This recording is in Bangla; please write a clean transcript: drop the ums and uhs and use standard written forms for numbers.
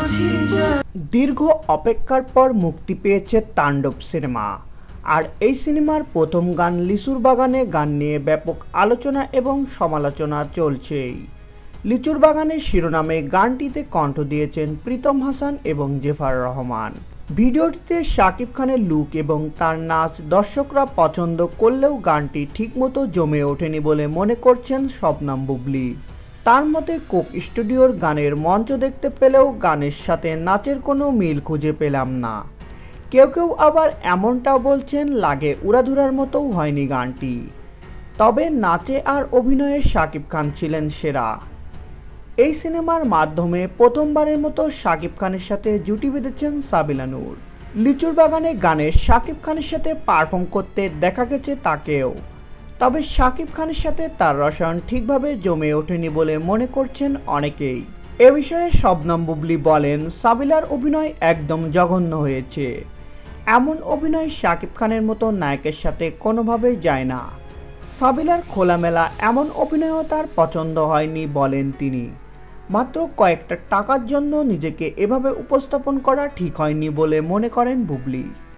দীর্ঘ অপেক্ষার পর মুক্তি পেয়েছে তাণ্ডব সিনেমা। আর এই সিনেমার প্রথম গান লিচুর বাগানে গান নিয়ে ব্যাপক আলোচনা এবং সমালোচনা চলছেই। লিচুর বাগানের শিরোনামে গানটিতে কণ্ঠ দিয়েছেন প্রীতম হাসান এবং জেফার রহমান। ভিডিওটিতে শাকিব খানের লুক এবং তার নাচ দর্শকরা পছন্দ করলেও গানটি ঠিকমতো জমে ওঠেনি বলে মনে করছেন শবনম বুবলী। তার মতে কোক স্টুডিওর গানের মঞ্চ দেখতে পেলেও গানের সাথে নাচের কোনো মিল খুঁজে পেলাম না। কেউ কেউ আবার এমনটাও বলছেন লাগে উড়াধুরার মতোও হয়নি গানটি। তবে নাচে আর অভিনয়ে শাকিব খান ছিলেন সেরা। এই সিনেমার মাধ্যমে প্রথমবারের মতো শাকিব খানের সাথে জুটি বেঁধেছেন সাবিলা নূর। লিচুর বাগানে গানে শাকিব খানের সাথে পারফর্ম করতে দেখা গেছে তাকেও। তবে শাকিব খানের সাথে তার রসায়ন ঠিকভাবে জমে ওঠেনি বলে মনে করছেন অনেকেই। এ বিষয়ে শবনম বুবলী বলেন, সাবিলার অভিনয় একদম জঘন্য হয়েছে। এমন অভিনয় শাকিব খানের মতো নায়কের সাথে কোনোভাবেই যায় না। সাবিলার খোলামেলা এমন অভিনয়ও তার পছন্দ হয়নি বলেন তিনি। মাত্র কয়েকটা টাকার জন্য নিজেকে এভাবে উপস্থাপন করা ঠিক হয়নি বলে মনে করেন বুবলী।